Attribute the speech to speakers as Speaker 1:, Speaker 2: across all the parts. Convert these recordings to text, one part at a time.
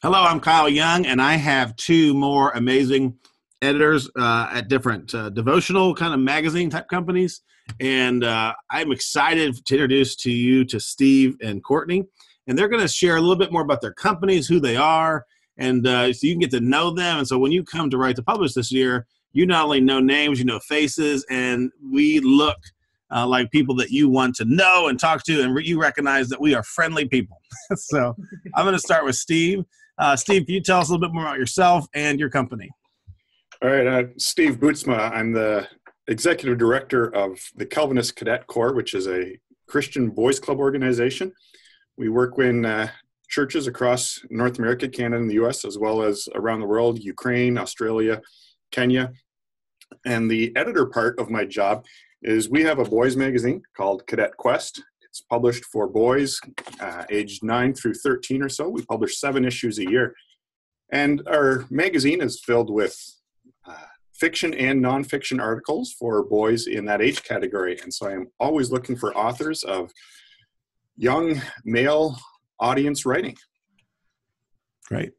Speaker 1: Hello, I'm Kyle Young, and I have two more amazing editors at different devotional kind of magazine type companies. And I'm excited to introduce to you to Steve and Courtney. And they're going to share a little bit more about their companies, who they are, and so you can get to know them. And so when you come to Write to Publish this year, you not only know names, you know faces, and we look like people that you want to know and talk to, and you recognize that we are friendly people. So I'm going to start with Steve. Steve, can you tell us a little bit more about yourself and your company?
Speaker 2: All right, Steve Bootsma. I'm the executive director of the Calvinist Cadet Corps, which is a Christian boys club organization. We work in churches across North America, Canada, and the U.S., as well as around the world, Ukraine, Australia, Kenya. And the editor part of my job is we have a boys magazine called Cadet Quest. It's published for boys aged 9 through 13 or so. We publish 7 issues a year. And our magazine is filled with fiction and nonfiction articles for boys in that age category. And so I am always looking for authors of young male audience writing.
Speaker 1: Great.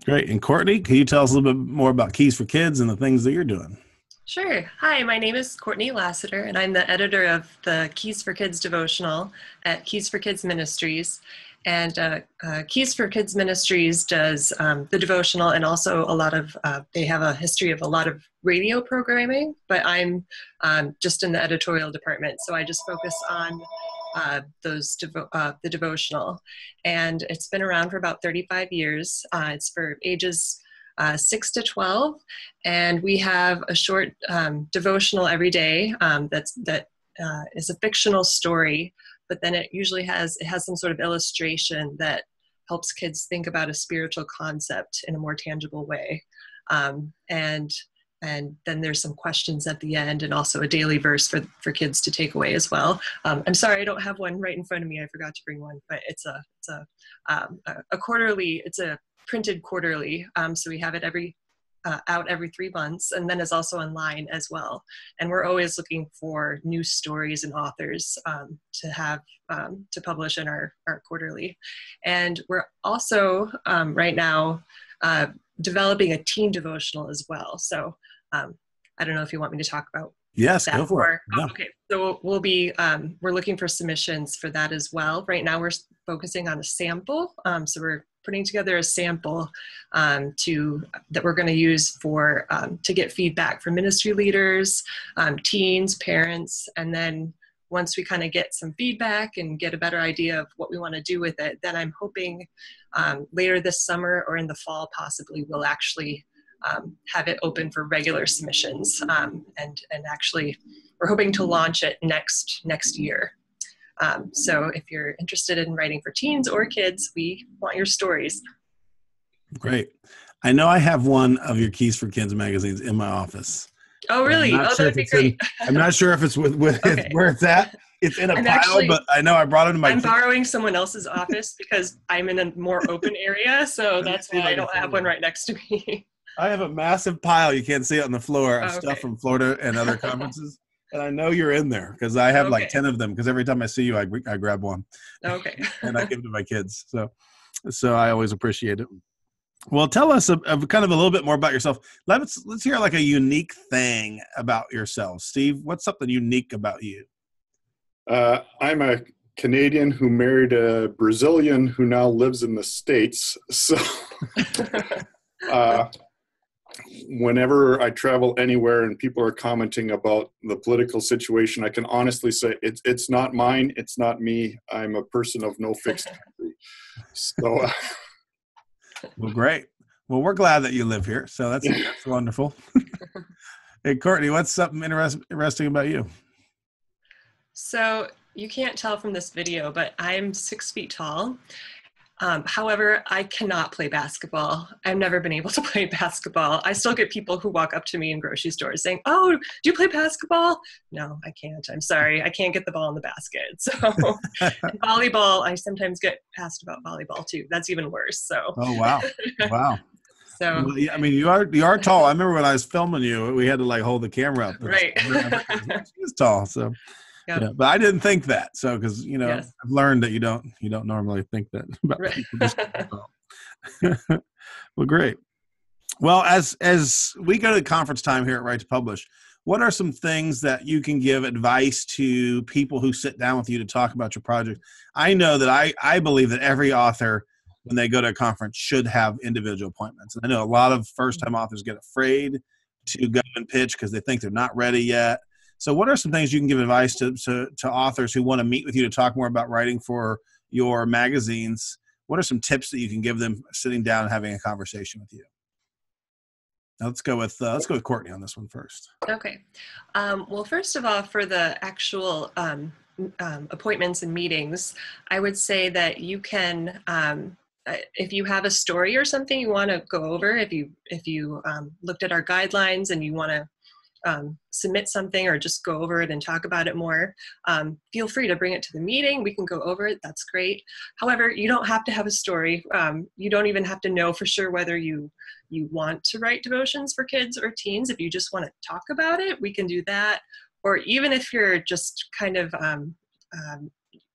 Speaker 1: And Courtney, can you tell us a little bit more about Keys for Kids and the things that you're doing?
Speaker 3: Sure. Hi, my name is Courtney Lassiter, and I'm the editor of the Keys for Kids devotional at Keys for Kids Ministries. And Keys for Kids Ministries does the devotional, and also a lot of, they have a history of a lot of radio programming, but I'm just in the editorial department, so I just focus on the devotional. And it's been around for about 35 years. It's for ages 6 to 12, and we have a short devotional every day that is a fictional story, but then it usually has some sort of illustration that helps kids think about a spiritual concept in a more tangible way. And then there's some questions at the end, and also a daily verse for kids to take away as well. I'm sorry, I don't have one right in front of me. I forgot to bring one, but it's a quarterly. It's a printed quarterly, so we have it out every 3 months, and then it's also online as well. And we're always looking for new stories and authors to have to publish in our quarterly. And we're also right now developing a teen devotional as well. So I don't know if you want me to talk about
Speaker 1: yes,
Speaker 3: that
Speaker 1: go for it.
Speaker 3: Oh, okay, so we'll be we're looking for submissions for that as well. Right now we're focusing on a sample, so we're putting together a sample that we're going to use for to get feedback from ministry leaders, teens, parents, and then once we kind of get some feedback and get a better idea of what we want to do with it, then I'm hoping later this summer or in the fall possibly we'll actually have it open for regular submissions, and actually we're hoping to launch it next year. So if you're interested in writing for teens or kids, we want your stories.
Speaker 1: Great. I know I have one of your Keys for Kids magazines in my office.
Speaker 3: Oh, really? Oh, that'd be great.
Speaker 1: I'm not sure if it's with okay. Where it's at. It's in a pile, but I know I brought it in my...
Speaker 3: I'm borrowing someone else's office because I'm in a more open area, so that's why I don't have one right next to me.
Speaker 1: I have a massive pile. You can't see it on the floor of stuff from Florida and other conferences. And I know you're in there because I have like 10 of them, because every time I see you, I grab one.
Speaker 3: Okay.
Speaker 1: And I give it to my kids. So I always appreciate it. Well, tell us kind of a little bit more about yourself. Let's hear like a unique thing about yourself. Steve, what's something unique about you?
Speaker 2: I'm a Canadian who married a Brazilian who now lives in the States. So whenever I travel anywhere and people are commenting about the political situation, I can honestly say it's not mine. It's not me. I'm a person of no fixed country. So,
Speaker 1: well, great. Well, we're glad that you live here. So that's wonderful. Hey, Courtney, what's something interesting about you?
Speaker 3: So you can't tell from this video, but I'm 6 feet tall. However, I cannot play basketball. I've never been able to play basketball. I still get people who walk up to me in grocery stores saying, "Oh, do you play basketball?" No, I can't. I'm sorry. I can't get the ball in the basket. So volleyball, I sometimes get asked about volleyball too. That's even worse. So.
Speaker 1: Oh, wow. Wow.
Speaker 3: So,
Speaker 1: well, yeah, I mean, you are tall. I remember when I was filming you, we had to like hold the camera up.
Speaker 3: Right.
Speaker 1: She's tall. So.
Speaker 3: Yep.
Speaker 1: Yeah, but I didn't think that. So, because
Speaker 3: Yes.
Speaker 1: I've learned that you don't normally think that about
Speaker 3: Right.
Speaker 1: people. Well, great. Well, as we go to conference time here at Right to Publish, what are some things that you can give advice to people who sit down with you to talk about your project? I know that I believe that every author, when they go to a conference, should have individual appointments. I know a lot of first-time authors get afraid to go and pitch because they think they're not ready yet. So what are some things you can give advice to authors who want to meet with you to talk more about writing for your magazines? What are some tips that you can give them sitting down and having a conversation with you? Now let's go with Courtney on this one first.
Speaker 3: Okay. Well, first of all, for the actual appointments and meetings, I would say that you can, if you have a story or something you want to go over, if you looked at our guidelines and you want to submit something or just go over it and talk about it more, feel free to bring it to the meeting. We can go over it. That's great. However, you don't have to have a story. You don't even have to know for sure whether you want to write devotions for kids or teens. If you just want to talk about it, we can do that. Or even if you're just kind of,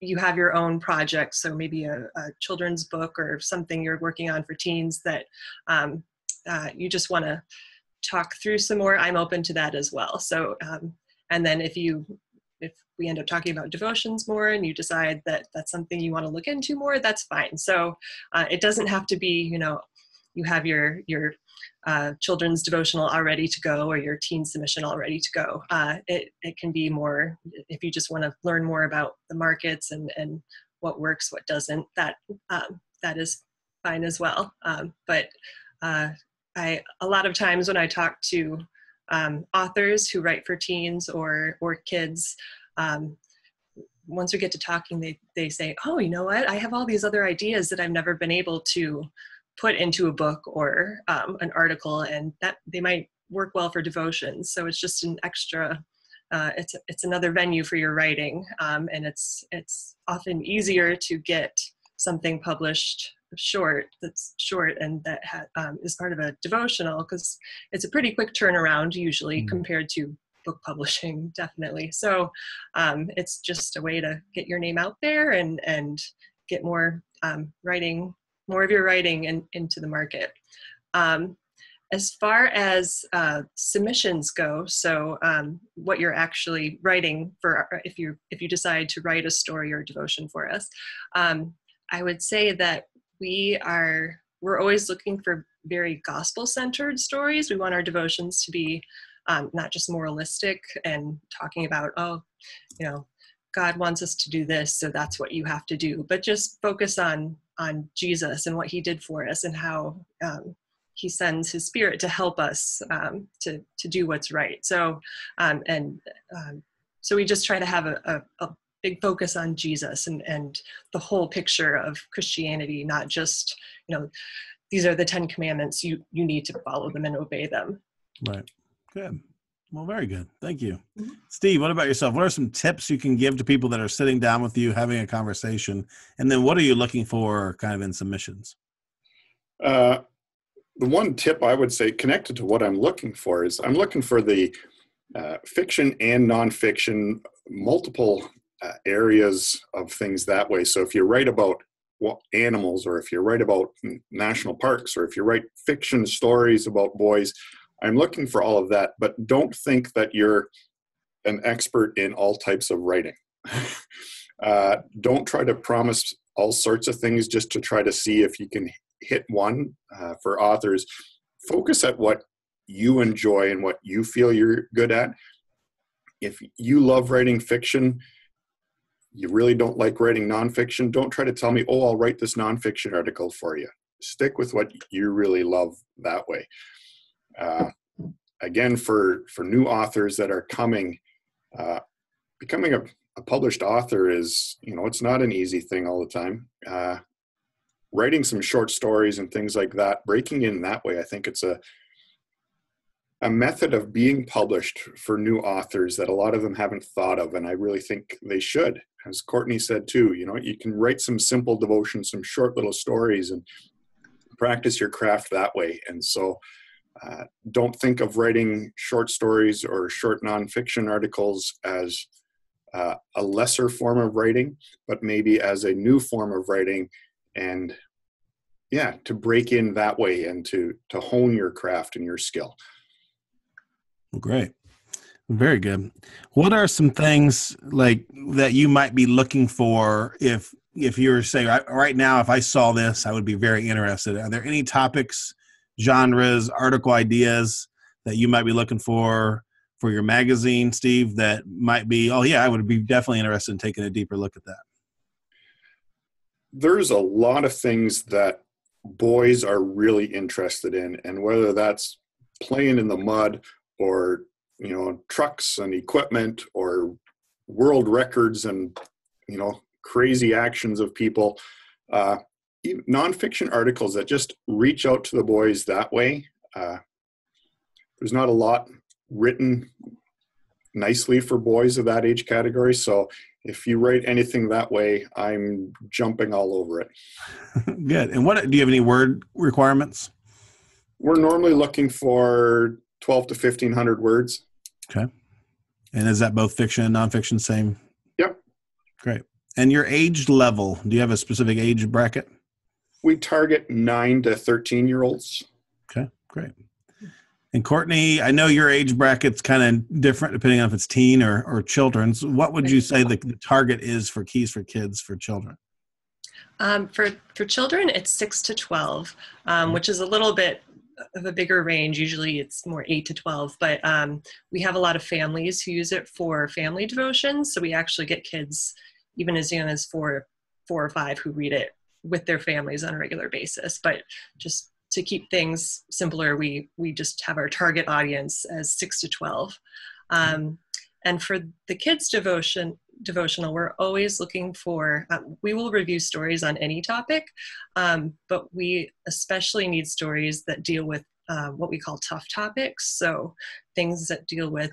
Speaker 3: you have your own project, so maybe a children's book or something you're working on for teens that you just want to talk through some more, I'm open to that as well. So, and then if we end up talking about devotions more and you decide that that's something you want to look into more, that's fine. So it doesn't have to be, you have your children's devotional all ready to go or your teen submission all ready to go. It can be more, if you just want to learn more about the markets and what works, what doesn't, that is fine as well. But a lot of times when I talk to authors who write for teens or kids, once we get to talking, they say, oh, you know what? I have all these other ideas that I've never been able to put into a book or an article, and that they might work well for devotions. So it's just an extra, it's another venue for your writing. And it's often easier to get something published that's short and that is part of a devotional, because it's a pretty quick turnaround usually compared to book publishing, definitely. So it's just a way to get your name out there and get more more of your writing into the market. As far as submissions go, so what you're actually writing for, if you decide to write a story or devotion for us, I would say that we're always looking for very gospel-centered stories. We want our devotions to be not just moralistic and talking about, God wants us to do this, so that's what you have to do, but just focus on Jesus and what he did for us and how he sends his spirit to help us to do what's right. So, so we just try to have a big focus on Jesus and the whole picture of Christianity, not just, these are the 10 commandments, you need to follow them and obey them.
Speaker 1: Right. Good. Well, very good. Thank you. Mm-hmm. Steve, what about yourself? What are some tips you can give to people that are sitting down with you, having a conversation? And then what are you looking for kind of in submissions?
Speaker 2: The one tip I would say connected to what I'm looking for is I'm looking for the fiction and nonfiction, multiple areas of things that way. So if you write about animals, or if you write about national parks, or if you write fiction stories about boys, I'm looking for all of that, but don't think that you're an expert in all types of writing. Don't try to promise all sorts of things just to try to see if you can hit one. For authors, focus at what you enjoy and what you feel you're good at. If you love writing fiction, you really don't like writing nonfiction, don't try to tell me, oh, I'll write this nonfiction article for you. Stick with what you really love that way. Again, for new authors that are coming, becoming a published author is, it's not an easy thing all the time. Writing some short stories and things like that, breaking in that way, I think it's a method of being published for new authors that a lot of them haven't thought of, and I really think they should. As Courtney said too, you can write some simple devotions, some short little stories, and practice your craft that way. And so don't think of writing short stories or short nonfiction articles as a lesser form of writing, but maybe as a new form of writing, and to break in that way and to hone your craft and your skill.
Speaker 1: Well, great. Very good. What are some things like that you might be looking for if you're saying right now, if I saw this, I would be very interested. Are there any topics, genres, article ideas that you might be looking for your magazine, Steve, that might be, oh yeah, I would be definitely interested in taking a deeper look at that?
Speaker 2: There's a lot of things that boys are really interested in, and whether that's playing in the mud or trucks and equipment or world records and crazy actions of people, even nonfiction articles that just reach out to the boys that way. There's not a lot written nicely for boys of that age category, so if you write anything that way, I'm jumping all over it.
Speaker 1: Good. And do you have any word requirements?
Speaker 2: We're normally looking for 12 to 1,500 words.
Speaker 1: Okay. And is that both fiction and nonfiction, same?
Speaker 2: Yep.
Speaker 1: Great. And your age level, do you have a specific age bracket?
Speaker 2: We target 9 to 13-year-olds.
Speaker 1: Okay, great. And Courtney, I know your age bracket's kind of different depending on if it's teen or children's. What would you say the target is for Keys for Kids for children?
Speaker 3: For children, it's 6 to 12, which is a little bit of a bigger range. Usually it's more 8 to 12, but we have a lot of families who use it for family devotions. So we actually get kids even as young as 4 or 5 who read it with their families on a regular basis. But just to keep things simpler, we just have our target audience as 6 to 12. And for the kids devotional, we're always looking for, we will review stories on any topic, but we especially need stories that deal with what we call tough topics. So things that deal with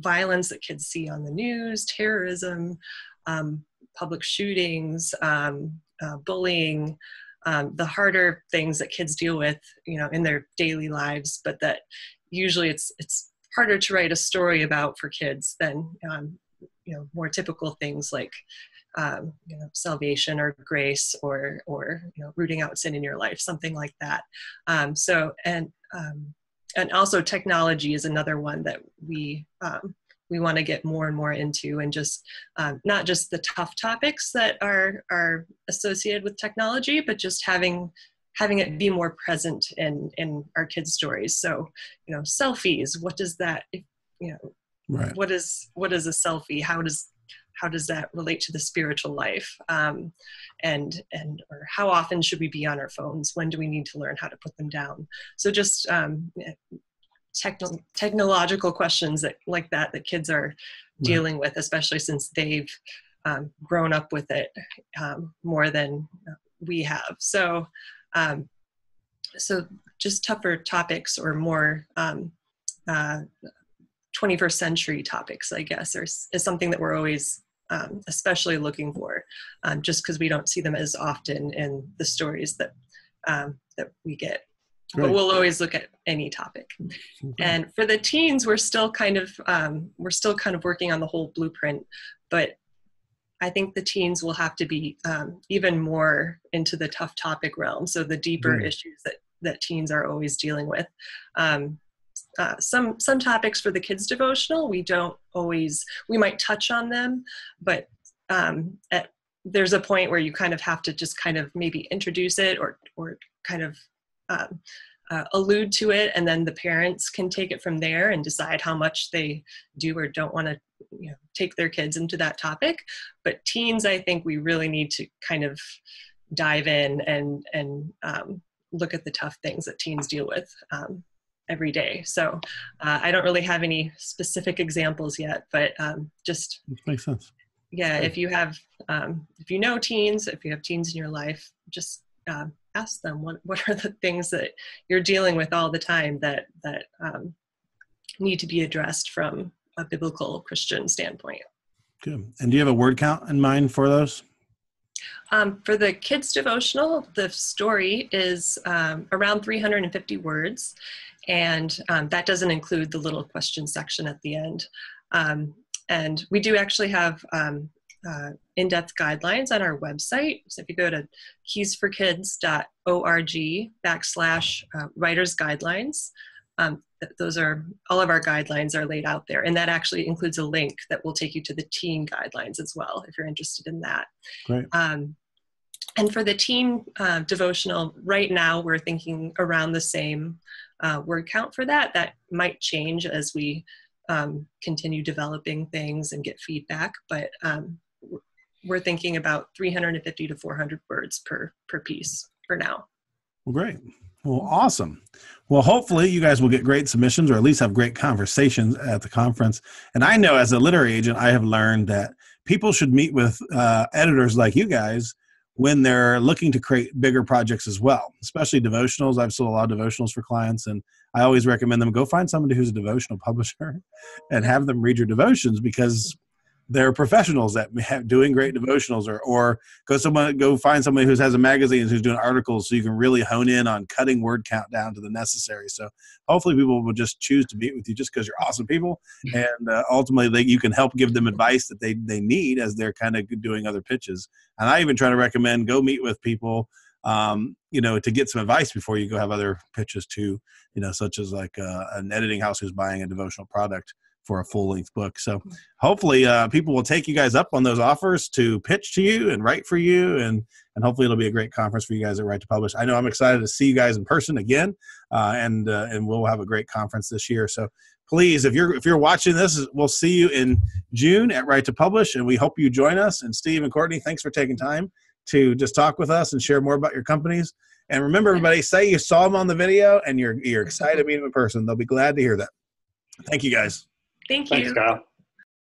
Speaker 3: violence that kids see on the news, terrorism, public shootings, bullying, the harder things that kids deal with, in their daily lives, but that usually it's harder to write a story about for kids than, more typical things like, salvation or grace or rooting out sin in your life, something like that. And also technology is another one that we want to get more and more into, and just not just the tough topics that are associated with technology, but just having it be more present in our kids' stories. So, selfies, what does that,
Speaker 1: right.
Speaker 3: What is a selfie? How does that relate to the spiritual life? Or how often should we be on our phones? When do we need to learn how to put them down? So just technological questions like that kids are dealing with, especially since they've grown up with it more than we have. So just tougher topics or more 21st century topics, I guess, is something that we're always especially looking for, just because we don't see them as often in the stories that we get. But we'll always look at any topic.
Speaker 1: Okay.
Speaker 3: And for the teens, we're still kind of working on the whole blueprint, but I think the teens will have to be even more into the tough topic realm. So the deeper issues that teens are always dealing with. Some topics for the kids devotional, we might touch on them, but there's a point where you kind of have to just kind of maybe introduce it or kind of allude to it, and then the parents can take it from there and decide how much they do or don't want to take their kids into that topic. But teens, I think we really need to kind of dive in and look at the tough things that teens deal with every day. So I don't really have any specific examples yet, but just
Speaker 1: Which makes sense.
Speaker 3: Yeah, if you have if you know teens, if you have teens in your life, just ask them what are the things that you're dealing with all the time that need to be addressed from a biblical Christian standpoint.
Speaker 1: Good. And do you have a word count in mind for those?
Speaker 3: For the kids devotional, the story is around 350 words, and that doesn't include the little question section at the end. And we do actually have in-depth guidelines on our website. So if you go to keysforkids.org/writers guidelines, those are all of our guidelines are laid out there, and that actually includes a link that will take you to the teen guidelines as well if you're interested in that.
Speaker 1: Great.
Speaker 3: And for the teen devotional, right now we're thinking around the same word count for that. That might change as we continue developing things and get feedback, but we're thinking about 350 to 400 words per piece for now.
Speaker 1: Well, great. Well, awesome. Well, hopefully you guys will get great submissions, or at least have great conversations at the conference. And I know as a literary agent, I have learned that people should meet with editors like you guys when they're looking to create bigger projects as well, especially devotionals. I've sold a lot of devotionals for clients, and I always recommend them go find somebody who's a devotional publisher and have them read your devotions, because they're professionals that have doing great devotionals, or go find somebody who has a magazine who's doing articles, so you can really hone in on cutting word count down to the necessary. So hopefully people will just choose to meet with you just because you're awesome people, and ultimately you can help give them advice that they need as they're kind of doing other pitches. And I even try to recommend go meet with people to get some advice before you go have other pitches too, such as like an editing house who's buying a devotional product for a full-length book. So hopefully people will take you guys up on those offers to pitch to you and write for you, and hopefully it'll be a great conference for you guys at Write to Publish. I know I'm excited to see you guys in person again, and we'll have a great conference this year. So please, if you're watching this, we'll see you in June at Write to Publish, and we hope you join us. And Steve and Courtney, thanks for taking time to just talk with us and share more about your companies. And remember, everybody, say you saw them on the video and you're excited to meet them in person. They'll be glad to hear that. Thank you, guys.
Speaker 3: Thank you.
Speaker 2: Thanks, Kyle.